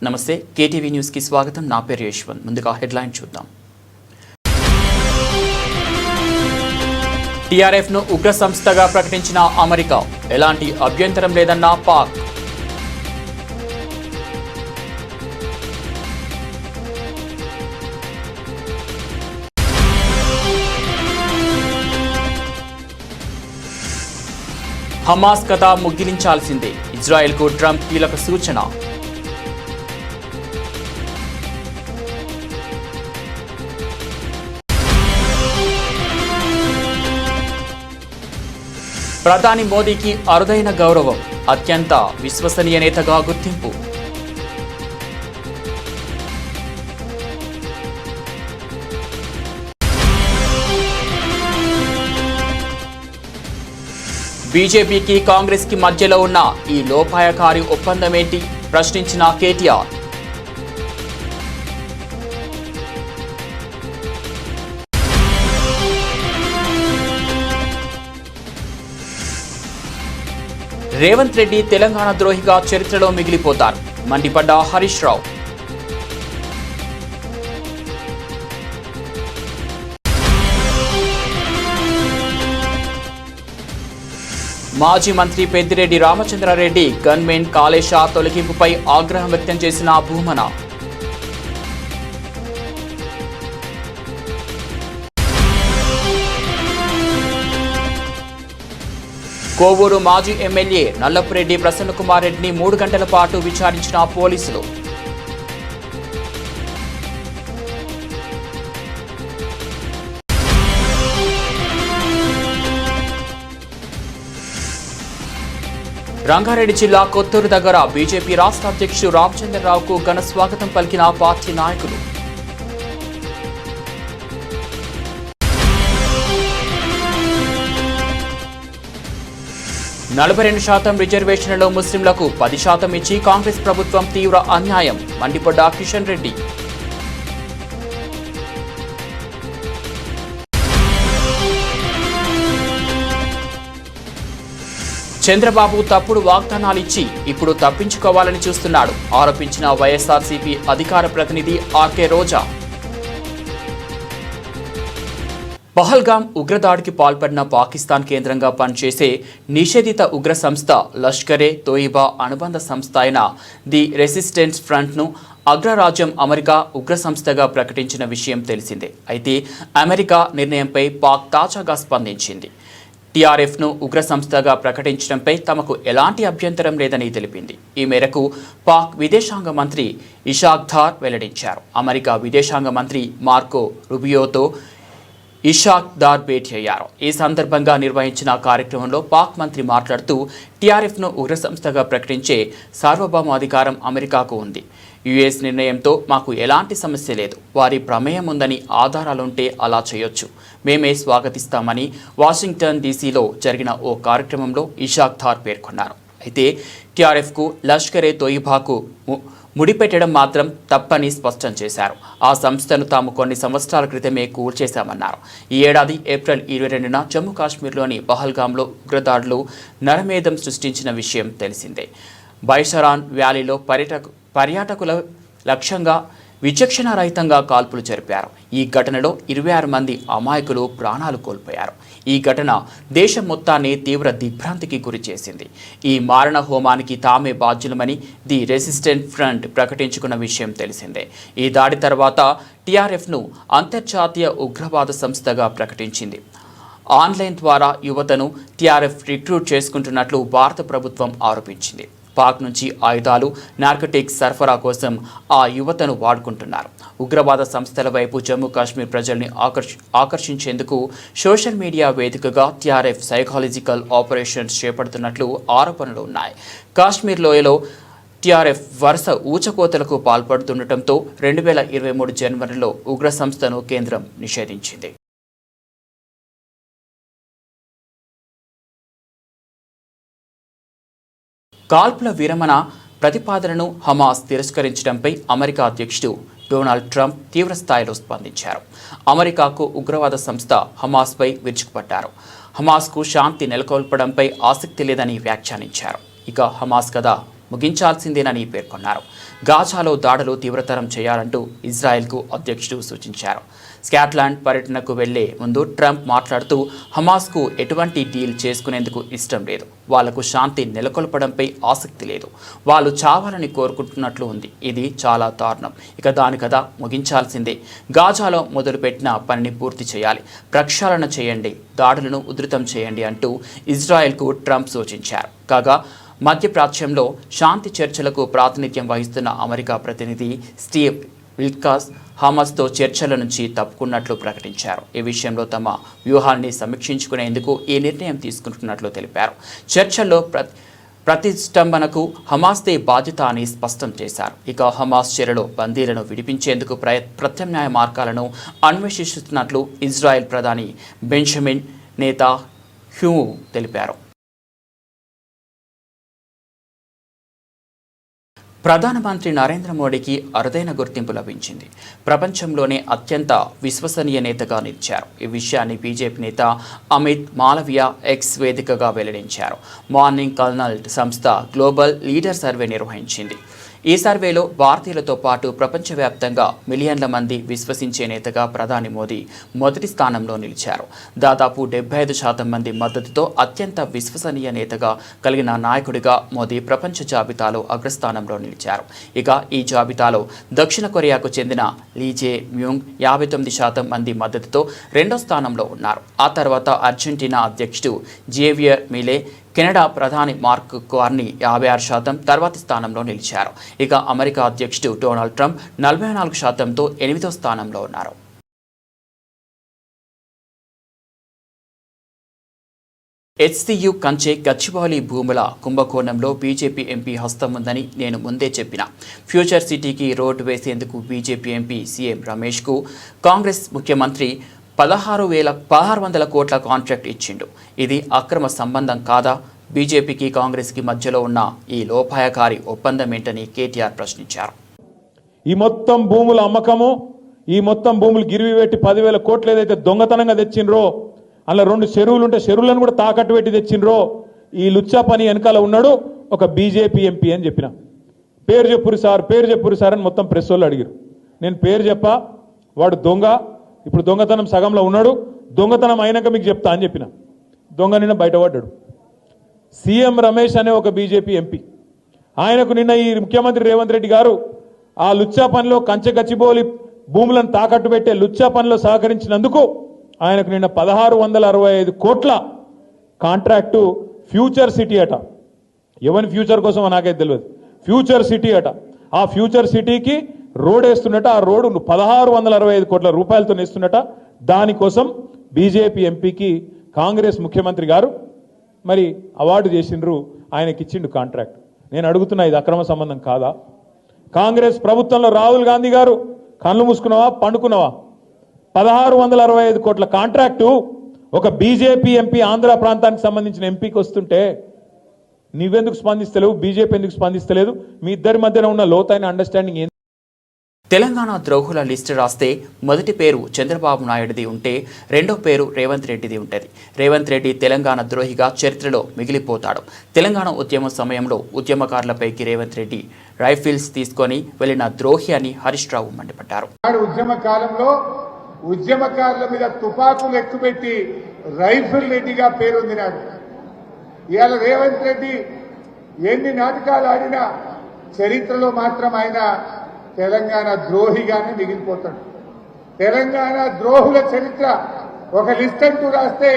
నమస్తే, KTV news కి స్వాగతం. నా పేరు యశ్వంత్. ముందుగా హెడ్లైన్ చూద్దాం. టీఆర్ఎఫ్ ను ఉగ్ర సంస్థగా ప్రకటించిన అమెరికా, ఎలాంటి అభ్యంతరం లేదన్న పాక్. హమాస్ కథ ముగిలించాల్సిందే, ఇజ్రాయెల్కు ట్రంప్ కీలక సూచన. ప్రధాని మోదీకి అరుదైన గౌరవం, అత్యంత విశ్వసనీయ నేతగా గుర్తింపు. బీజేపీకి కాంగ్రెస్ కి మధ్యలో ఉన్న ఈ లోపాయకారి ఒప్పందమేంటి ప్రశ్నించిన కేటీఆర్. రేవంత్ రెడ్డి తెలంగాణ ద్రోహిగా చరిత్రలో మిగిలిపోతారు, మండిపడ్డ హరీష్ రావు. మాజీ మంత్రి పెద్దిరెడ్డి రామచంద్రారెడ్డి గన్మెన్ కాళేశ తొలగింపుపై ఆగ్రహం వ్యక్తం చేసిన భూమన. కోవూరు మాజీ ఎమ్మెల్యే నల్లపురెడ్డి ప్రసన్నకుమార్ రెడ్డిని 3 గంటల పాటు విచారించిన పోలీసులు. రంగారెడ్డి జిల్లా కొత్తూరు దగ్గర బీజేపీ రాష్ట్ర అధ్యక్షుడు రామచంద్రరావుకు ఘన స్వాగతం పలికిన పార్టీ నాయకులు. నలభై 42% రిజర్వేషన్లలో ముస్లింలకు 10% ఇచ్చి కాంగ్రెస్ ప్రభుత్వం తీవ్ర అన్యాయం, మండిపడ్డ కిషన్ రెడ్డి. చంద్రబాబు తప్పుడు వాగ్దానాలిచ్చి ఇప్పుడు తప్పించుకోవాలని చూస్తున్నాడు ఆరోపించిన వైఎస్ఆర్సీపీ అధికార ప్రతినిధి ఆర్కే రోజా. పహల్గాం ఉగ్రదాడికి పాల్పడిన పాకిస్తాన్ కేంద్రంగా పనిచేసే నిషేధిత ఉగ్ర సంస్థ లష్కరే తోయిబా అనుబంధ సంస్థ అయిన ది రెసిస్టెన్స్ ఫ్రంట్ను అగ్రరాజ్యం అమెరికా ఉగ్ర సంస్థగా ప్రకటించిన విషయం తెలిసిందే. అయితే అమెరికా నిర్ణయంపై పాక్ తాజాగా స్పందించింది. టీఆర్ఎఫ్ను ఉగ్ర సంస్థగా ప్రకటించడంపై తమకు ఎలాంటి అభ్యంతరం లేదని తెలిపింది. ఈ మేరకు పాక్ విదేశాంగ మంత్రి ఇషాక్ దార్ వెల్లడించారు. అమెరికా విదేశాంగ మంత్రి మార్కో రూబియోతో ఇషాక్ దార్ భేటీ అయ్యారు. ఈ సందర్భంగా నిర్వహించిన కార్యక్రమంలో పాక్ మంత్రి మాట్లాడుతూ టీఆర్ఎఫ్ను ఉగ్ర సంస్థగా ప్రకటించే సార్వభౌమాధికారం అమెరికాకు ఉంది. యుఎస్ నిర్ణయంతో మాకు ఎలాంటి సమస్య లేదు. వారి ప్రమేయం ఉందని ఆధారాలుంటే అలా చేయొచ్చు, మేమే స్వాగతిస్తామని వాషింగ్టన్ డీసీలో జరిగిన ఓ కార్యక్రమంలో ఇషాక్ దార్ పేర్కొన్నారు. అయితే టీఆర్ఎఫ్కు లష్కరే తోయిబాకు ముడిపెట్టడం మాత్రం తప్పని స్పష్టం చేశారు. ఆ సంస్థను తాము కొన్ని సంవత్సరాల క్రితమే కూల్చేశామన్నారు. ఈ ఏడాది ఏప్రిల్ 22న జమ్మూ కాశ్మీర్లోని పహల్గాంలో ఉగ్రదాడులు నరమేధం సృష్టించిన విషయం తెలిసిందే. బైషరాన్ వ్యాలీలో పర్యాటకుల లక్ష్యంగా విచక్షణారహితంగా కాల్పులు జరిపారు. ఈ ఘటనలో 26 మంది అమాయకులు ప్రాణాలు కోల్పోయారు. ఈ ఘటన దేశం మొత్తాన్ని తీవ్ర దిగ్భ్రాంతికి గురి చేసింది. ఈ మారణ హోమానికి తామే బాధ్యులమని ది రెసిస్టెంట్ ఫ్రంట్ ప్రకటించుకున్న విషయం తెలిసిందే. ఈ దాడి తర్వాత టీఆర్ఎఫ్ను అంతర్జాతీయ ఉగ్రవాద సంస్థగా ప్రకటించింది. ఆన్లైన్ ద్వారా యువతను టీఆర్ఎఫ్ రిక్రూట్ చేసుకుంటున్నట్లు భారత ప్రభుత్వం ఆరోపించింది. పాక్ నుంచి ఆయుధాలు, నార్కోటిక్స్ సరఫరా కోసం ఆ యువతను వాడుకుంటున్నారు. ఉగ్రవాద సంస్థల వైపు జమ్మూ కాశ్మీర్ ప్రజల్ని ఆకర్షించేందుకు సోషల్ మీడియా వేదికగా టీఆర్ఎఫ్ సైకాలజికల్ ఆపరేషన్స్ చేపడుతున్నట్లు ఆరోపణలు ఉన్నాయి. కాశ్మీర్ లోయలో టీఆర్ఎఫ్ వరుస ఊచకోతలకు పాల్పడుతుండటంతో 2023 జనవరిలో ఉగ్ర సంస్థను కేంద్రం నిషేధించింది. కాల్పుల విరమణ ప్రతిపాదనను హమాస్ తిరస్కరించడంపై అమెరికా అధ్యక్షుడు డొనాల్డ్ ట్రంప్ తీవ్రస్థాయిలో స్పందించారు. అమెరికాకు ఉగ్రవాద సంస్థ హమాస్పై విరుచుకుపడ్డారు. హమాస్కు శాంతి నెలకొల్పడంపై ఆసక్తి లేదని వ్యాఖ్యానించారు. ఇక హమాస్ కథ ముగించాల్సిందేనని పేర్కొన్నారు. గాజాలో దాడులు తీవ్రతరం చేయాలంటూ ఇజ్రాయెల్కు అధ్యక్షుడు సూచించారు. స్కాట్లాండ్ పర్యటనకు వెళ్లే ముందు ట్రంప్ మాట్లాడుతూ హమాస్కు ఎటువంటి డీల్ చేసుకునేందుకు ఇష్టం లేదు, వాళ్లకు శాంతి నెలకొల్పడంపై ఆసక్తి లేదు, వాళ్ళు చావాలని కోరుకుంటున్నట్లు ఉంది, ఇది చాలా దారుణం, ఇక దాని కథ ముగించాల్సిందే, గాజాలో మొదలుపెట్టిన పనిని పూర్తి చేయాలి, ప్రక్షాళన చేయండి, దాడులను ఉధృతం చేయండి అంటూ ఇజ్రాయెల్కు ట్రంప్ సూచించారు. కాగా మధ్యప్రాచ్యంలో శాంతి చర్చలకు ప్రాతినిధ్యం వహిస్తున్న అమెరికా ప్రతినిధి స్టీవ్ విల్కాస్ హమాస్తో చర్చల నుంచి తప్పుకున్నట్లు ప్రకటించారు. ఈ విషయంలో తమ వ్యూహాన్ని సమీక్షించుకునేందుకు ఈ నిర్ణయం తీసుకుంటున్నట్లు తెలిపారు. చర్చల్లో ప్రతిష్టంభనకు హమాస్దే బాధ్యత అని స్పష్టం చేశారు. ఇక హమాస్ చెరలో బందీలను విడిపించేందుకు ప్రత్యామ్నాయ మార్గాలను అన్వేషిస్తున్నట్లు ఇజ్రాయెల్ ప్రధాని బెంజమిన్ నెతన్యాహు తెలిపారు. ప్రధానమంత్రి నరేంద్ర మోడీకి అరుదైన గుర్తింపు లభించింది. ప్రపంచంలోనే అత్యంత విశ్వసనీయ నేతగా నిలిచారు. ఈ విషయాన్ని బీజేపీ నేత అమిత్ మాలవియా ఎక్స్ వేదికగా వెల్లడించారు. మార్నింగ్ కన్సల్ట్ సంస్థ గ్లోబల్ లీడర్ సర్వే నిర్వహించింది. ఈ సర్వేలో భారతీయులతో పాటు ప్రపంచవ్యాప్తంగా మిలియన్ల మంది విశ్వసించే నేతగా ప్రధాని మోదీ మొదటి స్థానంలో నిలిచారు. దాదాపు 75% మంది మద్దతుతో అత్యంత విశ్వసనీయ నేతగా కలిగిన నాయకుడిగా మోదీ ప్రపంచ జాబితాలో అగ్రస్థానంలో నిలిచారు. ఇక ఈ జాబితాలో దక్షిణ కొరియాకు చెందిన లీ జే మ్యూంగ్ 59% మంది మద్దతుతో రెండో స్థానంలో ఉన్నారు. ఆ తర్వాత అర్జెంటీనా అధ్యక్షుడు జేవియర్ మిలే, కెనడా ప్రధాని మార్క్ కార్నీ 56% తర్వాతి స్థానంలో నిలిచారు. ఇక అమెరికా అధ్యక్షుడు డొనాల్డ్ ట్రంప్ 44%తో 8వ స్థానంలో ఉన్నారు. హెచ్సియు కంచె గచ్చిబౌలి భూముల కుంభకోణంలో బీజేపీ ఎంపీ హస్తం ఉందని నేను ముందే చెప్పిన. ఫ్యూచర్ సిటీకి రోడ్డు వేసేందుకు బీజేపీ ఎంపీ సీఎం రమేష్కు కాంగ్రెస్ ముఖ్యమంత్రి 1600 కోట్ల కాంట్రాక్ట్ ఇచ్చిండు. ఇది అక్రమ సంబంధం కాదా? బీజేపీకి కాంగ్రెస్కి మధ్యలో ఉన్న ఈ లోపాయకారి ఒప్పందం ఏంటని కేటీఆర్ ప్రశ్నించారు. ఈ మొత్తం భూముల అమ్మకము, ఈ మొత్తం భూములు గిరివి పెట్టి 10,000 కోట్లు ఏదైతే దొంగతనంగా తెచ్చిండ్రో, అలా 2 చెరువులు ఉంటే చెరువులను కూడా తాకట్టు పెట్టి తెచ్చిండ్రో, ఈ లుచ్చా పని వెనకాల ఉన్నాడు ఒక బీజేపీ ఎంపీ అని చెప్పిన. పేరు చెప్పురు సార్ అని మొత్తం ప్రెస్ వాళ్ళు అడిగారు. నేను పేరు చెప్పా, వాడు దొంగ, ఇప్పుడు దొంగతనం సగంలో ఉన్నాడు, దొంగతనం అయినాక మీకు చెప్తా అని చెప్పిన. దొంగ నిన్న బయటపడ్డాడు. సీఎం రమేష్ అనే ఒక బీజేపీ ఎంపీ, ఆయనకు నిన్న ఈ ముఖ్యమంత్రి రేవంత్ రెడ్డి గారు ఆ లుచ్చా పనిలో కంచె గచ్చిబౌలి భూములను తాకట్టు పెట్టే లుచ్చా పనిలో సహకరించినందుకు ఆయనకు నిన్న 1665 కోట్ల కాంట్రాక్టు ఫ్యూచర్ సిటీ అట. ఎవరి ఫ్యూచర్ కోసమో నాకైతే తెలియదు. ఫ్యూచర్ సిటీ అట. ఆ ఫ్యూచర్ సిటీకి రోడ్ వేస్తున్నట. ఆ రోడ్డు 1665 కోట్ల రూపాయలతో వేస్తున్నట. దానికోసం బీజేపీ ఎంపీకి కాంగ్రెస్ ముఖ్యమంత్రి గారు మరి అవార్డు చేసిండ్రు, ఆయనకి ఇచ్చిండు కాంట్రాక్ట్. నేను అడుగుతున్నా, ఇది అక్రమ సంబంధం కాదా? కాంగ్రెస్ ప్రభుత్వంలో రాహుల్ గాంధీ గారు కళ్ళు మూసుకున్నావా పండుకున్నావా? 1665 కోట్ల కాంట్రాక్టు ఒక బీజేపీ ఎంపీ, ఆంధ్ర ప్రాంతానికి సంబంధించిన ఎంపీకి వస్తుంటే నువ్వెందుకు స్పందిస్తలేవు? బీజేపీ ఎందుకు స్పందిస్తలేదు? మీ ఇద్దరి మధ్యన ఉన్న లోతైన అండర్స్టాండింగ్ ఏంటి? తెలంగాణ ద్రోహుల లిస్టు రాస్తే మొదటి పేరు చంద్రబాబు నాయుడుది ఉంటే రెండో పేరు రేవంత్ రెడ్డిది ఉంటుంది. రేవంత్ రెడ్డి తెలంగాణ ద్రోహిగా చరిత్రలో మిగిలిపోతాడు. తెలంగాణ ఉద్యమ సమయంలో ఉద్యమకారులపైకి రేవంత్ రెడ్డి రైఫిల్స్ తీసుకొని వెళ్లిన ద్రోహి అని హరీష్ రావు మండిపడ్డారు. ఉద్యమ కాలంలో ఉద్యమకారుల మీద తుపాకులు ఎక్కుపెట్టి రైఫిల్ రెడ్డిగా పేరొందినాడు. ఇవాళ రేవంత్ రెడ్డి ఎన్ని నాటకాలు ఆడినా చరిత్రలో మాత్రం ఆయన తెలంగాణ ద్రోహిగానే మిగిలిపోతాడు. తెలంగాణ ద్రోహుల చరిత్ర ఒక లిస్ట్ అంటూ రాస్తే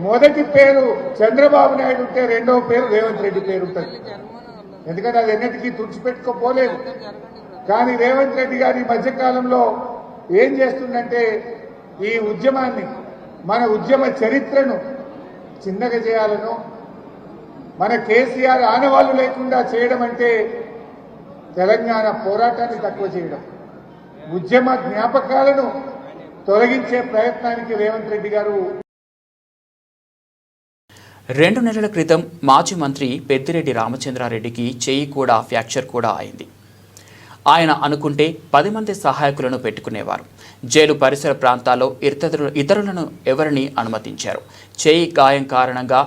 మొదటి పేరు చంద్రబాబు నాయుడు ఉంటే రెండవ పేరు రేవంత్ రెడ్డి పేరు ఉంటుంది. ఎందుకంటే అది ఎన్నిటికీ తుడిచిపెట్టుకోపోలేదు. కానీ రేవంత్ రెడ్డి గారి మధ్యకాలంలో ఏం చేస్తుందంటే ఈ ఉద్యమాన్ని, మన ఉద్యమ చరిత్రను చిన్నగా చేయాలను, మన కేసీఆర్ ఆనవాళ్లు లేకుండా చేయడం అంటే తెలంగాణ పోరాటాన్ని తక్కువ చేయడం, ఉద్యమ జ్ఞాపకాలను తొలగించే ప్రయత్నానికి రేవంత్ రెడ్డి గారు. 2 నెలల క్రితం మాజీ మంత్రి పెద్దిరెడ్డి రామచంద్రారెడ్డికి చెయ్యి కూడా ఫ్రాక్చర్ కూడా అయింది. ఆయన అనుకుంటే 10 మంది సహాయకులను పెట్టుకునేవారు. జైలు పరిసర ప్రాంతాల్లో ఇతరులను ఎవరిని అనుమతించారు. చెయ్యి గాయం కారణంగా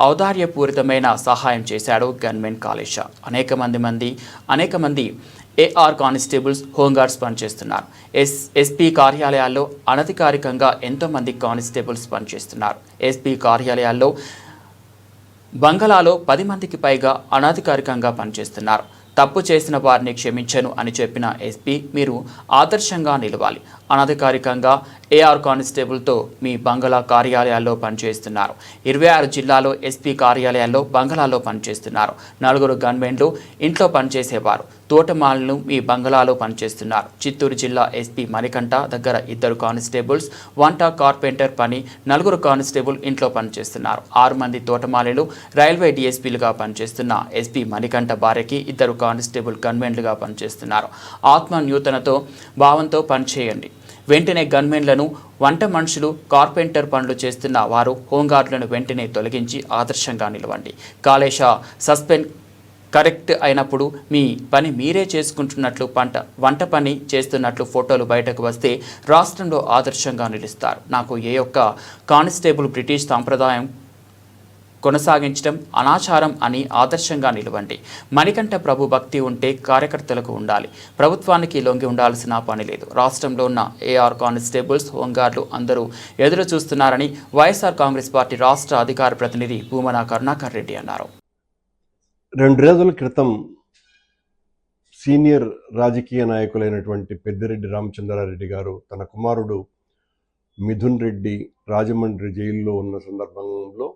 ఔదార్యపూరితమైన సహాయం చేశాడు గన్మెన్ కాళేశ. అనేక మంది ఏఆర్ కానిస్టేబుల్స్, హోంగార్డ్స్ పనిచేస్తున్నారు. ఎస్పీ కార్యాలయాల్లో అనధికారికంగా ఎంతోమంది కానిస్టేబుల్స్ పనిచేస్తున్నారు. ఎస్పీ కార్యాలయాల్లో బంగళాలో 10 మందికి పైగా అనధికారికంగా పనిచేస్తున్నారు. తప్పు చేసిన వారిని క్షమించను అని చెప్పిన ఎస్పీ, మీరు ఆదర్శంగా నిలవాలి. అనధికారికంగా ఏఆర్ కానిస్టేబుల్తో మీ బంగళా కార్యాలయాల్లో పనిచేస్తున్నారు. 26 జిల్లాలో ఎస్పీ కార్యాలయాల్లో బంగళాలో పనిచేస్తున్నారు. 4 గన్మెన్లు ఇంట్లో పనిచేసేవారు. తోటమాలను మీ బంగళాలో పనిచేస్తున్నారు. చిత్తూరు జిల్లా ఎస్పీ మణికంఠ దగ్గర 2 కానిస్టేబుల్స్ వంట, కార్పెంటర్ పని, 4 కానిస్టేబుల్ ఇంట్లో పనిచేస్తున్నారు. 6 మంది తోటమాలీలు రైల్వే డిఎస్పీలుగా పనిచేస్తున్న ఎస్పీ మణికంఠ భార్యకి 2 కానిస్టేబుల్ గన్మెన్లుగా పనిచేస్తున్నారు. ఆత్మ న్యూతనతో భావంతో పనిచేయండి. వెంటనే గన్మెన్లను, వంట మనుషులు, కార్పెంటర్ పనులు చేస్తున్న వారు, హోంగార్డులను వెంటనే తొలగించి ఆదర్శంగా నిలవండి. కాళేశ సస్పెండ్ కరెక్ట్ అయినప్పుడు మీ పని మీరే చేసుకుంటున్నట్లు వంట పని చేస్తున్నట్లు ఫోటోలు బయటకు వస్తే రాష్ట్రంలో ఆదర్శంగా నిలుస్తారు. నాకు ఏ ఒక్క కానిస్టేబుల్ బ్రిటిష్ సాంప్రదాయం కొనసాగించడం అనాచారం అని ఆదర్శంగా నిలవండి. మణికంఠ ప్రభు భక్తి ఉంటే కార్యకర్తలకు ఉండాలి. ప్రభుత్వానికి లొంగి ఉండాల్సిన పని లేదు. రాష్ట్రంలో ఉన్న ఏఆర్ కానిస్టేబుల్స్, హోంగార్డులు అందరూ ఎదురు చూస్తున్నారని వైఎస్ఆర్ కాంగ్రెస్ పార్టీ రాష్ట్ర అధికార ప్రతినిధి భూమన కరుణాకర్ రెడ్డి అన్నారు. 2 రోజుల క్రితం సీనియర్ రాజకీయ నాయకులైనటువంటి పెద్దిరెడ్డి రామచంద్రారెడ్డి గారు తన కుమారుడు మిథున్ రెడ్డి రాజమండ్రి జైల్లో ఉన్న సందర్భంలో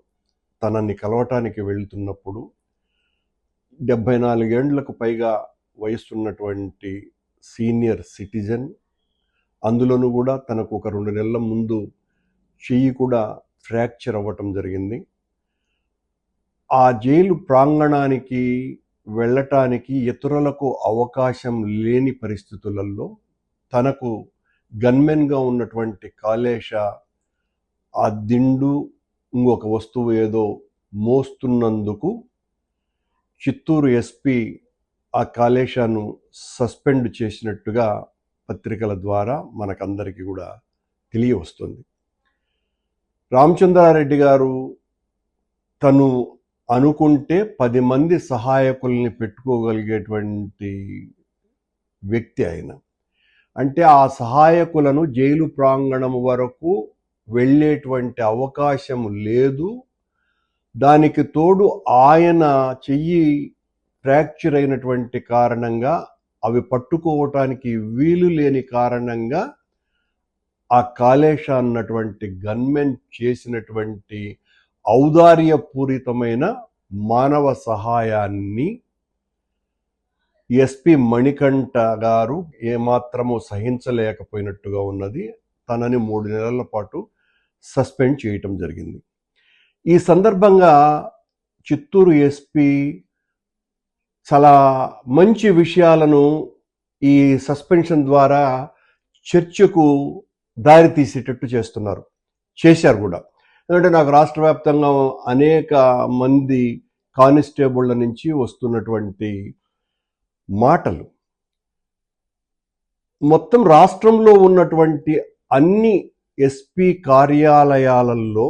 తనని కలవటానికి వెళ్తున్నప్పుడు 74 ఏండ్లకు పైగా వయసున్నటువంటి సీనియర్ సిటిజన్, అందులోనూ కూడా తనకు ఒక 2 నెలల ముందు చెయ్యి కూడా ఫ్రాక్చర్ అవ్వటం జరిగింది. ఆ జైలు ప్రాంగణానికి వెళ్ళటానికి ఇతరులకు అవకాశం లేని పరిస్థితులలో తనకు గన్మెన్గా ఉన్నటువంటి కాళేశ ఆ దిండు, ఇంకొక వస్తువు ఏదో మోస్తున్నందుకు చిత్తూరు ఎస్పీ ఆ కాళేశను సస్పెండ్ చేసినట్టుగా పత్రికల ద్వారా మనకందరికీ కూడా తెలియవస్తుంది. రామచంద్రారెడ్డి గారు తను అనుకుంటే 10 మంది సహాయకుల్ని పెట్టుకోగలిగేటువంటి వ్యక్తి ఆయన. అంటే ఆ సహాయకులను జైలు ప్రాంగణం వరకు వెళ్ళేటువంటి అవకాశం లేదు. దానికి తోడు ఆయన చెయ్యి ఫ్రాక్చర్ అయినటువంటి కారణంగా, అవి పట్టుకోవటానికి వీలు లేని కారణంగా ఆ కాళేశ అన్నటువంటి గన్మెన్ చేసినటువంటి ఔదార్యపూరితమైన మానవ సహాయాన్ని ఎస్పీ మణికంఠ గారు ఏమాత్రము సహించలేకపోయినట్టుగా ఉన్నది. తనని 3 నెలల పాటు సస్పెండ్ చేయటం జరిగింది. ఈ సందర్భంగా చిత్తూరు ఎస్పీ చాలా మంచి విషయాలను ఈ సస్పెన్షన్ ద్వారా చర్చకు దారి తీసేటట్టు చేశారు కూడా. ఎందుకంటే నాకు రాష్ట్ర వ్యాప్తంగా అనేక మంది కానిస్టేబుళ్ల నుంచి వస్తున్నటువంటి మాటలు, మొత్తం రాష్ట్రంలో ఉన్నటువంటి అన్ని ఎస్పీ కార్యాలయాలలో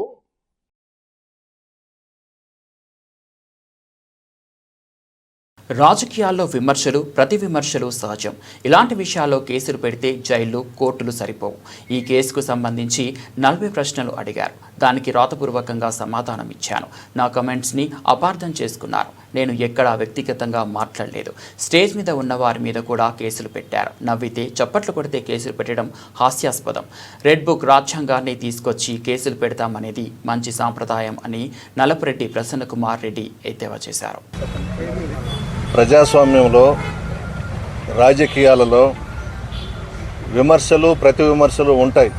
రాజకీయాల్లో విమర్శలు, ప్రతి విమర్శలు సహజం. ఇలాంటి విషయాల్లో కేసులు పెడితే జైళ్లు, కోర్టులు సరిపోవు. ఈ కేసుకు సంబంధించి 40 ప్రశ్నలు అడిగారు. దానికి రాతపూర్వకంగా సమాధానం ఇచ్చాను. నా కమెంట్స్ని అపార్థం చేసుకున్నారు. నేను ఎక్కడా వ్యక్తిగతంగా మాట్లాడలేదు. స్టేజ్ మీద ఉన్న వారి మీద కూడా కేసులు పెట్టారు. నవ్వితే, చప్పట్లు కొడితే కేసులు పెట్టడం హాస్యాస్పదం. రెడ్ బుక్ రాజ్యాంగాన్ని తీసుకొచ్చి కేసులు పెడతామనేది మంచి సాంప్రదాయం అని నలపరెడ్డి ప్రసన్నకుమార్ రెడ్డి ఎద్దేవా చేశారు. ప్రజాస్వామ్యంలో, రాజకీయాలలో విమర్శలు, ప్రతి విమర్శలు ఉంటాయి.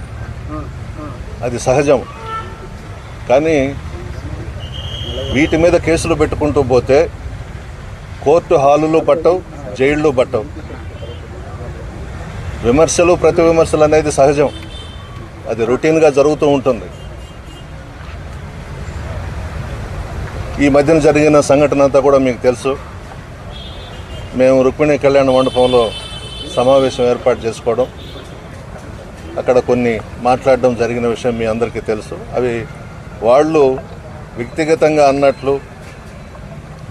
అది సహజం. కానీ వీటి మీద కేసులు పెట్టుకుంటూ పోతే కోర్టు హాలులు పట్టవు, జైళ్ళు పట్టవు. విమర్శలు, ప్రతి విమర్శలు అనేది సహజం. అది రొటీన్గా జరుగుతూ ఉంటుంది. ఈ మధ్యన జరిగిన సంఘటన అంతా కూడా మీకు తెలుసు. మేము రుక్మిణి కళ్యాణ మండపంలో సమావేశం ఏర్పాటు చేసుకోవడం, అక్కడ కొన్ని మాట్లాడడం జరిగిన విషయం మీ అందరికీ తెలుసు. అవి వాళ్ళు వ్యక్తిగతంగా అన్నట్లు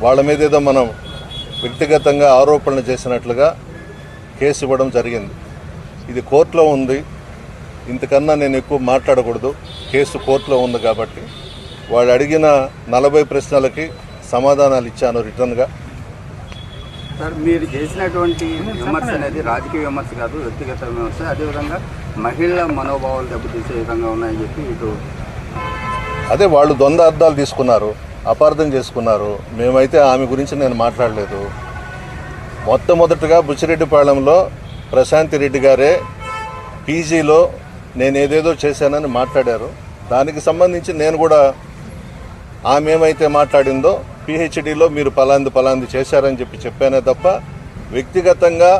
వాళ్ళ మీద ఏదో మనం వ్యక్తిగతంగా ఆరోపణలు చేసినట్లుగా కేసు ఇవ్వడం జరిగింది. ఇది కోర్టులో ఉంది, ఇంతకన్నా నేను ఎక్కువ మాట్లాడకూడదు. కేసు కోర్టులో ఉంది కాబట్టి వాళ్ళు అడిగిన 40 ప్రశ్నలకి సమాధానాలు ఇచ్చాను రిటర్న్గా. సార్, మీరు చేసినటువంటి విమర్శ అనేది రాజకీయ విమర్శ కాదు, వ్యక్తిగత విమర్శ. అదేవిధంగా మహిళల మనోభావాలు దెబ్బతీసే విధంగా ఉన్నాయని చెప్పి ఇటు అదే వాళ్ళు ద్వంద్వ అర్థాలు తీసుకున్నారు, అపార్థం చేసుకున్నారు. మేమైతే ఆమె గురించి నేను మాట్లాడలేదు. మొట్టమొదటిగా బుచ్చిరెడ్డిపాళెంలో ప్రశాంతి రెడ్డి గారే పీజీలో నేను ఏదేదో చేశానని మాట్లాడారు. దానికి సంబంధించి నేను కూడా ఆమె ఏమైతే మాట్లాడిందో పిహెచ్డిలో మీరు పలాంది చేశారని చెప్పానే తప్ప వ్యక్తిగతంగా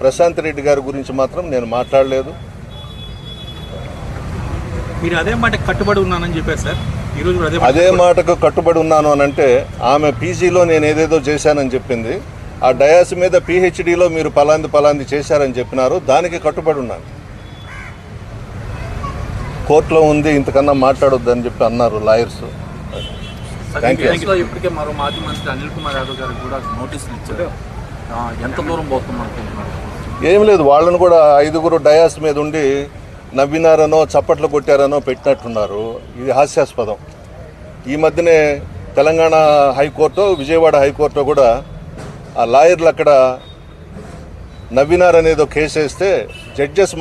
ప్రశాంత్ రెడ్డి గారి గురించి మాత్రం నేను మాట్లాడలేదు. మీరు అదే మాట కట్టుబడి ఉన్నానని చెప్పారు సార్. ఈరోజు అదే మాటకు కట్టుబడి ఉన్నాను అని అంటే ఆమె పీజీలో నేను ఏదేదో చేశానని చెప్పింది. ఆ డయాస్ మీద పిహెచ్డిలో మీరు పలాంది చేశారని చెప్పినారు. దానికి కట్టుబడి ఉన్నాను. కోర్టులో ఉంది, ఇంతకన్నా మాట్లాడొద్దని చెప్పి అన్నారు లాయర్స్. ఇప్పటికే మరో మాజీ మంత్రి అనిల్ కుమార్ యాదవ్ గారికి కూడా నోటీసులు ఇచ్చారు. ఎంత దూరం పోతుందనుకుంటున్నారు? ఏం లేదు, వాళ్ళను కూడా 5 డయాస్ మీద ఉండి నవ్వినారనో చప్పట్లు కొట్టారనో పెట్టినట్టున్నారు. ఇది హాస్యాస్పదం. ఈ మధ్యనే తెలంగాణ హైకోర్టు, విజయవాడ హైకోర్టు కూడా ఆ లాయర్లు అక్కడ నవ్వినారనేదో కేసు వేస్తే జడ్జెస్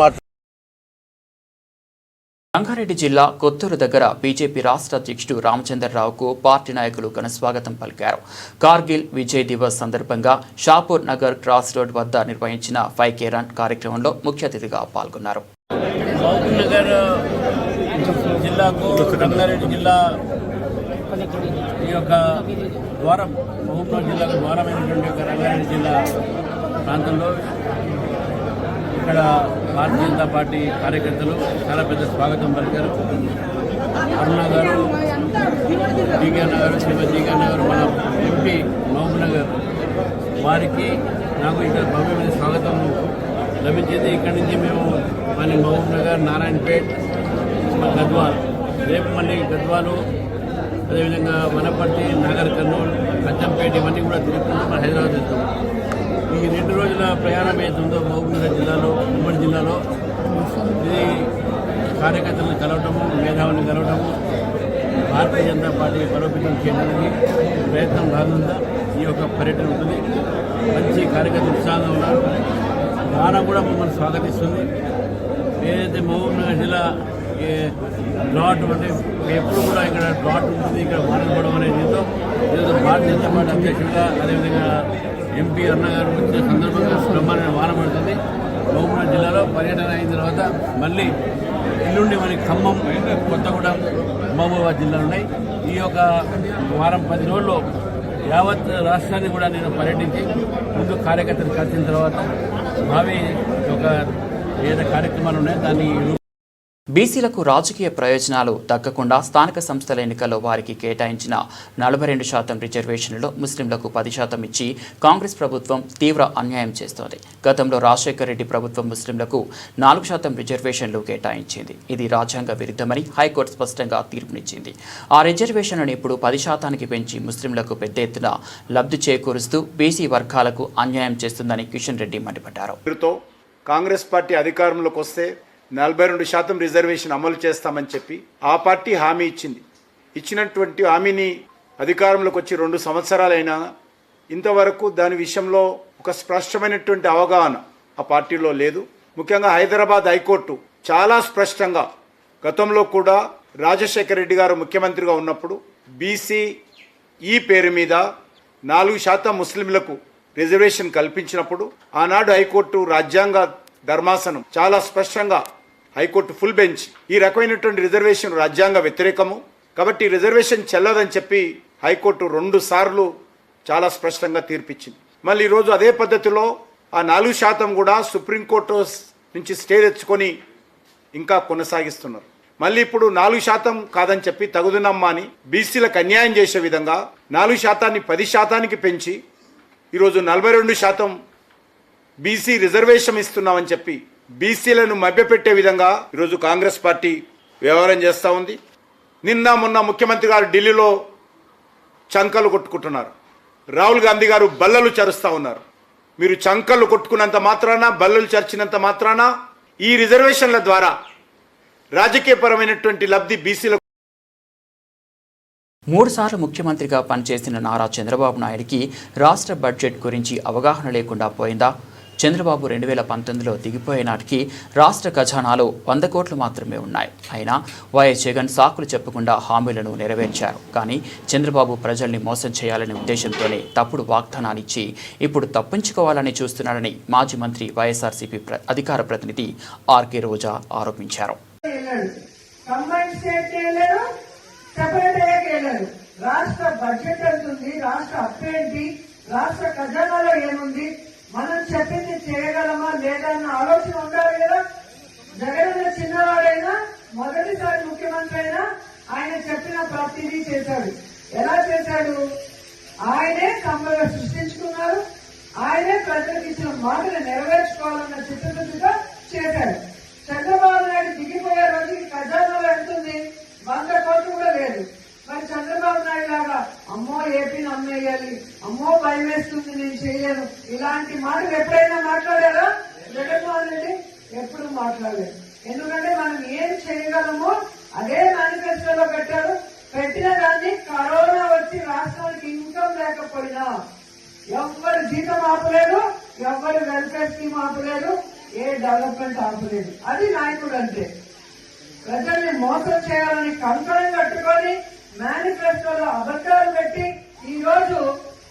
రంగారెడ్డి జిల్లా కొత్తూరు దగ్గర బీజేపీ రాష్ట్ర అధ్యక్షుడు రామచంద్రరావుకు పార్టీ నాయకులు ఘనస్వాగతం పలికారు. కార్గిల్ విజయ్ దివస్ సందర్భంగా షాపూర్ నగర్ క్రాస్ రోడ్ వద్ద నిర్వహించిన 5K రన్ కార్యక్రమంలో ముఖ్య అతిథిగా పాల్గొన్నారు. మహబూబ్నగర్ జిల్లాకు రంగారెడ్డి జిల్లా ఈ యొక్క ద్వారం, మహబూబ్నగర్ జిల్లాకు ద్వారమైనటువంటి యొక్క రంగారెడ్డి జిల్లా ప్రాంతంలో ఇక్కడ భారతీయ జనతా పార్టీ కార్యకర్తలు చాలా పెద్ద స్వాగతం పలికారు. అరుణ గారు, డీకే గారు, శ్రీమతి డీకే గారు, మన ఎంపీ మహబూబ్నగర్ వారికి నాకు ఇక్కడ భవ్యమైన స్వాగతం లభించింది. ఇక్కడి నుంచి మేము మళ్ళీ మహబూబ్నగర్, నారాయణపేట్, గద్వాల్, రేపు మళ్ళీ గద్వాలు, అదేవిధంగా వనపర్తి, నాగర్ కర్నూలు, అచ్చంపేట ఇవన్నీ కూడా తిరుగుకుంటూ మన హైదరాబాద్ వెళ్తాం. ఈ 2 రోజుల ప్రయాణం ఏతుందో మహబూబ్నగర్ జిల్లాలో, ఉమ్మడి జిల్లాలో ఇది కార్యకర్తలను కలవటము, మేధావులను కలవటము, భారతీయ జనతా పార్టీ బలోపేతం చేయడానికి ప్రయత్నం భాగంగా ఈ యొక్క పర్యటన ఉంటుంది. మంచి కార్యకర్తలు ఉత్సాహంగా ఉన్నారు. వాన కూడా మమ్మల్ని స్వాగతిస్తుంది. ఏదైతే మహబూబ్నగర్ జిల్లా డ్రాట్ అంటే ఎప్పుడు కూడా ఇక్కడ డ్రాట్ ఉంటుంది, ఇక్కడ వాన పడడం అనేది ఈరోజు భారతీయ జనతా పార్టీ అధ్యక్షుడిగా అదేవిధంగా ఎంపీ అన్న గారు వచ్చిన సందర్భంగా బ్రహ్మాండ వాన పడుతుంది. మహబూబ్నగర్ జిల్లాలో పర్యటన అయిన తర్వాత మళ్ళీ ఎల్లుండి మనకి ఖమ్మం, కొత్తగూడెం, మహబూబాబాద్ జిల్లాలు ఉన్నాయి. ఈ యొక్క వారం 10 రోజుల్లో యావత్ రాష్ట్రాన్ని కూడా నేను పర్యటించి ముందు కార్యకర్తలు కలిసిన తర్వాత భావి ఒక ఏదైతే కార్యక్రమాలు ఉన్నాయో దాన్ని బీసీలకు రాజకీయ ప్రయోజనాలు దక్కకుండా స్థానిక సంస్థల ఎన్నికల్లో వారికి కేటాయించిన 42% రిజర్వేషన్లలో ముస్లింలకు 10% ఇచ్చి కాంగ్రెస్ ప్రభుత్వం తీవ్ర అన్యాయం చేస్తోంది. గతంలో రాజశేఖర్ రెడ్డి ప్రభుత్వం ముస్లింలకు 4% రిజర్వేషన్లు కేటాయించింది. ఇది రాజ్యాంగ విరుద్ధమని హైకోర్టు స్పష్టంగా తీర్పునిచ్చింది. ఆ రిజర్వేషన్లను ఇప్పుడు 10%కి పెంచి ముస్లింలకు పెద్ద ఎత్తున లబ్ధి చేకూరుస్తూ బీసీ వర్గాలకు అన్యాయం చేస్తుందని కిషన్ రెడ్డి మండిపడ్డారు. కాంగ్రెస్ పార్టీ అధికారంలోకి వస్తే 42% రిజర్వేషన్ అమలు చేస్తామని చెప్పి ఆ పార్టీ హామీ ఇచ్చింది. ఇచ్చినటువంటి హామీని అధికారంలోకి వచ్చి 2 సంవత్సరాలైనా ఇంతవరకు దాని విషయంలో ఒక స్పష్టమైనటువంటి అవగాహన ఆ పార్టీలో లేదు. ముఖ్యంగా హైదరాబాద్ హైకోర్టు చాలా స్పష్టంగా గతంలో కూడా రాజశేఖర రెడ్డి గారు ముఖ్యమంత్రిగా ఉన్నప్పుడు బీసీ ఈ పేరు మీద 4% ముస్లింలకు రిజర్వేషన్ కల్పించినప్పుడు ఆనాడు హైకోర్టు రాజ్యాంగ ధర్మాసనం చాలా స్పష్టంగా హైకోర్టు ఫుల్ బెంచ్ ఈ రకమైనటువంటి రిజర్వేషన్ రాజ్యాంగ వ్యతిరేకము కాబట్టి రిజర్వేషన్ చెల్లదని చెప్పి హైకోర్టు 2 సార్లు చాలా స్పష్టంగా తీర్పిచ్చింది. మళ్ళీ ఈరోజు అదే పద్ధతిలో ఆ 4% కూడా సుప్రీంకోర్టు నుంచి స్టే తెచ్చుకొని ఇంకా కొనసాగిస్తున్నారు. మళ్ళీ ఇప్పుడు 4% కాదని చెప్పి తగుదునమ్మా అని బీసీలకు అన్యాయం చేసే విధంగా 4%ని 10%కి పెంచి ఈరోజు 42% బీసీ రిజర్వేషన్ ఇస్తున్నామని చెప్పి బీసీలను మభ్యపెట్టే విధంగా ఈరోజు కాంగ్రెస్ పార్టీ వ్యవహారం చేస్తూ ఉంది. నిన్న మొన్న ముఖ్యమంత్రి గారు ఢిల్లీలో చంకలు కొట్టుకుంటున్నారు. రాహుల్ గాంధీ గారు బల్లలు చరుస్తూ ఉన్నారు. మీరు చంకలు కొట్టుకున్నంత మాత్రాన, బల్లలు చర్చినంత మాత్రాన ఈ రిజర్వేషన్ల ద్వారా రాజకీయపరమైనటువంటి లబ్ధి బీసీలకు. 3 సార్లు ముఖ్యమంత్రిగా పనిచేసిన నారా చంద్రబాబు నాయుడికి రాష్ట్ర బడ్జెట్ గురించి అవగాహన లేకుండా పోయిందా? చంద్రబాబు 2019లో దిగిపోయే నాటికి రాష్ట్ర ఖజానాలో 100 కోట్లు మాత్రమే ఉన్నాయి. అయినా వైఎస్ జగన్ సాకులు చెప్పకుండా హామీలను నెరవేర్చారు. కానీ చంద్రబాబు ప్రజల్ని మోసం చేయాలనే ఉద్దేశంతోనే తప్పుడు వాగ్దానాలిచ్చి ఇప్పుడు తప్పించుకోవాలని చూస్తున్నారని మాజీ మంత్రి వైఎస్ఆర్సీపీ అధికార ప్రతినిధి ఆర్కే రోజా ఆరోపించారు. రాష్ట్ర బడ్జెట్ ఎంతుంది, రాష్ట్ర అప్పు ఏంటి, రాష్ట్ర ఖజానాలో ఏముంది, మనం చెప్పింది చేయగలమా లేదా అన్న ఆలోచన ఉండాలి కదా. జగన్ చిన్నవాడైనా మొదటిసారి ముఖ్యమంత్రి అయినా ఆయన చెప్పిన ప్రతిదీ చేశాడు. ఎలా చేశాడు? ఆయనే సంపద సృష్టించుకున్నారు, ఆయనే ప్రజలకు ఇచ్చిన మాటలు నెరవేర్చుకోవాలన్న చిత్తశుద్ధిగా చేశాడు. చంద్రబాబు నాయుడు దిగిపోయే రోజుకి ఖజానాలో ఎంతుంది? 100 కోట్లు కూడా లేదు. మరి చంద్రబాబు నాయుడు లాగా అమ్మో ఏపీని అమ్మేయాలి, అమ్మో భయం వేస్తుంది, నేను చేయలేను, ఇలాంటి మాటలు ఎప్పుడైనా మాట్లాడారా? జగన్మోహన్ రెడ్డి ఎప్పుడు మాట్లాడలేదు. ఎందుకంటే మనం ఏం చేయగలమో అదే మేనిఫెస్టోలో పెట్టారు. పెట్టిన దాన్ని కరోనా వచ్చి రాష్ట్రానికి ఇన్కమ్ లేకపోయినా ఎవ్వరు జీతం ఆపలేదు, ఎవ్వరు వెల్ఫేర్ స్కీమ్ ఆపలేదు, ఏ డెవలప్మెంట్ ఆపలేదు. అది నాయకుడు అంటే. ప్రజల్ని మోసం చేయాలని కంకణం కట్టుకొని మేనిఫెస్టోలో అబద్దాలు పెట్టి ఈ రోజు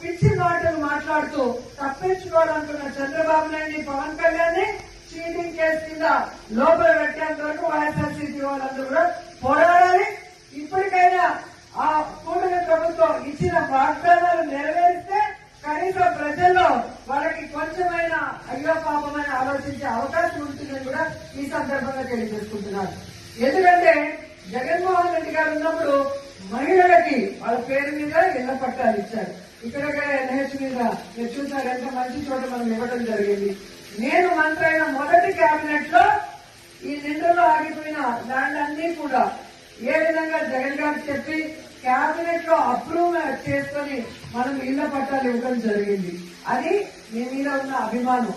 పిచ్చి మాటలు మాట్లాడుతూ తప్పించుకోవాలనుకున్న చంద్రబాబు నాయుడిని, పవన్ కళ్యాణ్ ని చీటింగ్ కేసు కింద లోపల పెట్టేంత వరకు వైఎస్ఆర్సీపీ వాళ్ళందరూ కూడా పోరాడాలి. ఇప్పటికైనా ఆ కూటమి ప్రభుత్వం ఇచ్చిన వాగ్దానాలు నెరవేరిస్తే కనీసం ప్రజల్లో వాళ్ళకి కొంచెమైనా అయ్యో పాపమైన ఆలోచించే అవకాశం ఉంటుందని కూడా ఈ సందర్భంగా తెలియజేసుకుంటున్నారు. ఎందుకంటే జగన్మోహన్ రెడ్డి గారు ఉన్నప్పుడు మహిళలకి వాళ్ళ పేరు మీద ఇళ్ల పట్టాలు ఇచ్చారు. ఇక్కడ ఎన్హెచ్ మీద మీరు చూసారు, ఎంత మంచి చోట మనం ఇవ్వడం జరిగింది. నేను మంత్రి అయిన మొదటి కేబినెట్ లో ఈ నిండులో ఆగిపోయిన ల్యాండ్ అన్ని కూడా ఏ విధంగా జగన్ గారు చెప్పి కేబినెట్ లో అప్రూవ్ చేసుకుని మనం ఇళ్ల పట్టాలు ఇవ్వడం జరిగింది. అది మీ మీద ఉన్న అభిమానం,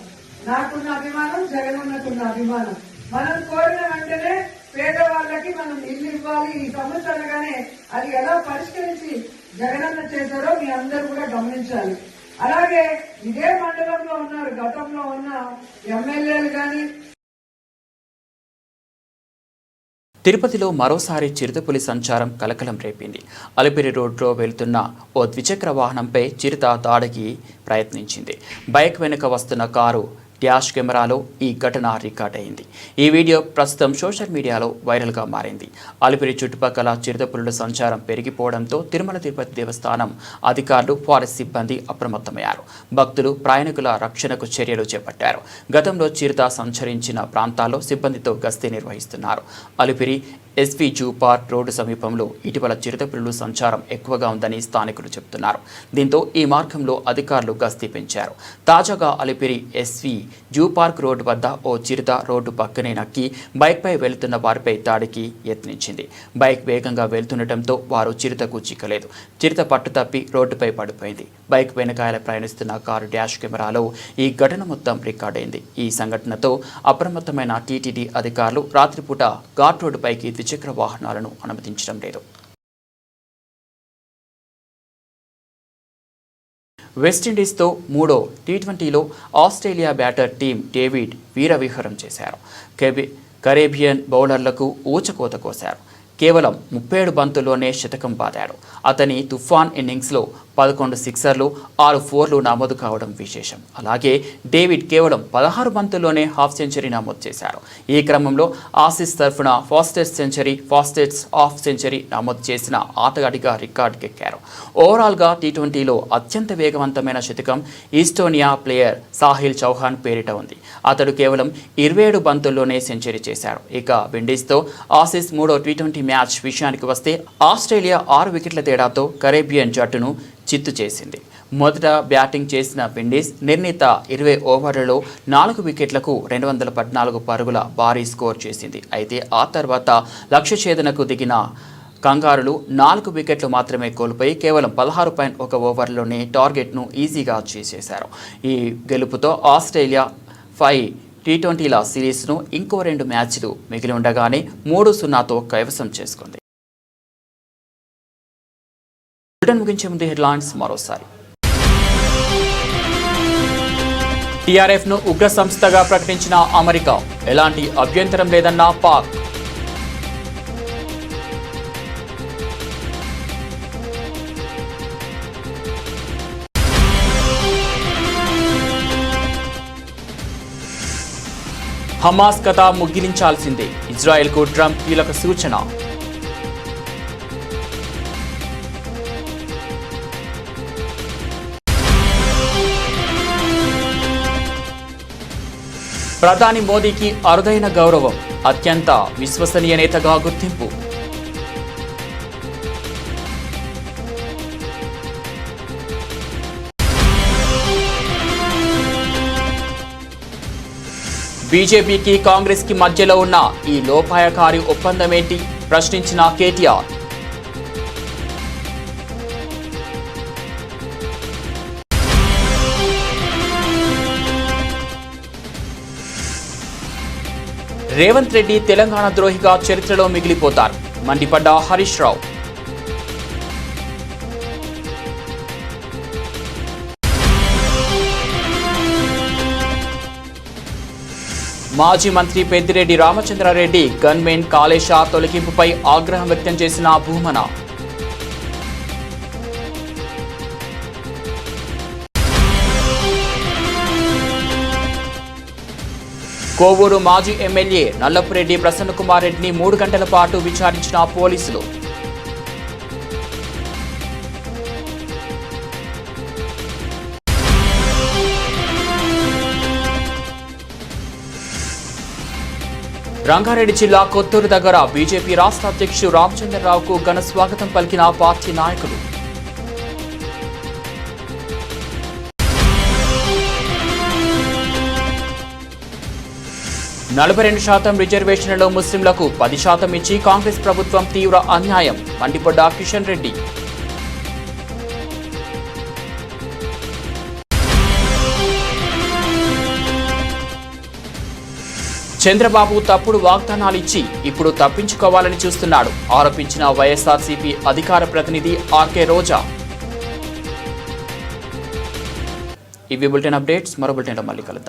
నాకున్న అభిమానం, జగన్ ఉన్నకున్న అభిమానం. మనం కోరిన వెంటనే పేదవాళ్ళకి మనం ఇల్లు ఇవ్వాలి. ఈ సమస్య అనగానే అది ఎలా పరిష్కరించి జగనన్న చేశారో మీ అందరూ కూడా గమనించాలి. అలాగే ఇదే మండలంలో ఉన్నారు గతంలో ఉన్న ఎమ్మెల్యేలు కానీ. తిరుపతిలో మరోసారి చిరుతపులి సంచారం కలకలం రేపింది. అలిపిరి రోడ్లో వెళ్తున్న ఓ ద్విచక్ర వాహనంపై చిరుత దాడికి ప్రయత్నించింది. బైక్ వెనుక వస్తున్న కారు డ్యాష్ కెమెరాలో ఈ ఘటన రికార్డ్ అయింది. ఈ వీడియో ప్రస్తుతం సోషల్ మీడియాలో వైరల్గా మారింది. అలిపిరి చుట్టుపక్కల చిరుతపులుల సంచారం పెరిగిపోవడంతో తిరుమల తిరుపతి దేవస్థానం అధికారులు, ఫారెస్ట్ సిబ్బంది అప్రమత్తమయ్యారు. భక్తులు, ప్రయాణికుల రక్షణకు చర్యలు చేపట్టారు. గతంలో చిరుత సంచరించిన ప్రాంతాల్లో సిబ్బందితో గస్తీ నిర్వహిస్తున్నారు. Alipiri SV zoo park road సమీపంలో ఇటీవల చిరుతపులుల సంచారం ఎక్కువగా ఉందని స్థానికులు చెబుతున్నారు. దీంతో ఈ మార్గంలో అధికారులు గస్తీ పెంచారు. తాజాగా Alipiri SV zoo park road వద్ద ఓ చిరుత రోడ్డు పక్కనే నక్కి బైక్పై వెళుతున్న వారిపై దాడికి యత్నించింది. బైక్ వేగంగా వెళ్తుండటంతో వారు చిరుతకు చిక్కలేదు. చిరుత పట్టుతప్పి రోడ్డుపై పడిపోయింది. బైక్ వెనకాల ప్రయాణిస్తున్న కారు డ్యాష్ కెమెరాలో ఈ ఘటన మొత్తం రికార్డైంది. ఈ సంఘటనతో అప్రమత్తమైన టీటీడీ అధికారులు రాత్రిపూట ఘాట్ రోడ్డుపైకి ద్విచక్ర వాహనాలను అనుమతించడం లేదు. వెస్టిండీస్తో 3వ టీ20లో ఆస్ట్రేలియా బ్యాటర్ టీం డేవిడ్ వీరవిహారం చేశారు. కరేబియన్ బౌలర్లకు ఊచకోత కోశారు. కేవలం 37 బంతుల్లోనే శతకం బాదాడు. అతని తుఫాన్ ఇన్నింగ్స్లో 11 సిక్సర్లు, 6 ఫోర్లు నమోదు కావడం విశేషం. అలాగే డేవిడ్ కేవలం 16 బంతుల్లోనే హాఫ్ సెంచరీ నమోదు చేశారు. ఈ క్రమంలో ఆసీస్ తరఫున ఫాస్టెస్ట్ హాఫ్ సెంచరీ నమోదు చేసిన ఆటగాడిగా రికార్డుకెక్కారు. ఓవరాల్గా టీ20లో అత్యంత వేగవంతమైన శతకం ఈస్టోనియా ప్లేయర్ సాహిల్ చౌహాన్ పేరిట ఉంది. అతడు కేవలం 27 బంతుల్లోనే సెంచరీ చేశారు. ఇక విండీస్తో ఆసీస్ 3వ టీ20 మ్యాచ్ విషయానికి వస్తే ఆస్ట్రేలియా 6 వికెట్ల తేడాతో కరేబియన్ జట్టును చిత్తు చేసింది. మొదట బ్యాటింగ్ చేసిన విండీస్ నిర్ణీత 20 ఓవర్లలో 4 వికెట్లకు 214 పరుగుల భారీ స్కోర్ చేసింది. అయితే ఆ తర్వాత లక్ష్య ఛేదనకు దిగిన కంగారులు 4 వికెట్లు మాత్రమే కోల్పోయి కేవలం 16.1 ఓవర్లోనే టార్గెట్ను ఈజీగా చేసేశారు. ఈ గెలుపుతో ఆస్ట్రేలియా 5 టీ20ల సిరీస్ను ఇంకో 2 మ్యాచ్లు మిగిలి ఉండగానే 3-0తో కైవసం చేసుకుంది. ముగించే ముందు హెడ్లైన్స్ మరోసారి. టీఆర్ఎఫ్ను ఉగ్ర సంస్థగా ప్రకటించిన అమెరికా, ఎలాంటి అభ్యంతరం లేదన్న పాక్. హమాస్ కథ ముగిలించాల్సిందే, ఇజ్రాయెల్కు ట్రంప్ కీలక సూచన. ప్రధాని మోదీకి అరుదైన గౌరవం, అత్యంత విశ్వసనీయ నేతగా గుర్తింపు. బీజేపీకి కాంగ్రెస్కి మధ్యలో ఉన్న ఈ లోపాయకారి ఒప్పందమేంటి ప్రశ్నించిన కేటీఆర్. రేవంత్ రెడ్డి తెలంగాణ ద్రోహిగా చరిత్రలో మిగిలిపోతారు, మండిపడ్డ హరీష్ రావు. మాజీ మంత్రి పెద్దిరెడ్డి రామచంద్రారెడ్డి గన్మెన్ కాళేశా తొలగింపుపై ఆగ్రహం వ్యక్తం చేసిన భూమన. కోవూరు మాజీ ఎమ్మెల్యే నల్లపురెడ్డి ప్రసన్నకుమార్ రెడ్డిని 3 గంటల పాటు విచారించిన పోలీసులు. రంగారెడ్డి జిల్లా కొత్తూరు దగ్గర బీజేపీ రాష్ట్ర అధ్యక్షుడు రామచంద్రరావుకు ఘన స్వాగతం పలికిన పార్టీ నాయకులు. నలభై 42% రిజర్వేషన్లలో ముస్లింలకు 10% ఇచ్చి కాంగ్రెస్ ప్రభుత్వం తీవ్ర అన్యాయం, మండిపడ్డ కిషన్ రెడ్డి. చంద్రబాబు తప్పుడు వాగ్దానాలు ఇచ్చి ఇప్పుడు తప్పించుకోవాలని చూస్తున్నాడు ఆరోపించిన వైఎస్ఆర్సీపీ అధికార ప్రతినిధి ఆర్కే రోజా. ఇవి బులెటిన్ అప్డేట్స్. మరో బులెటిన్లో మళ్ళీ కలుద్దాం.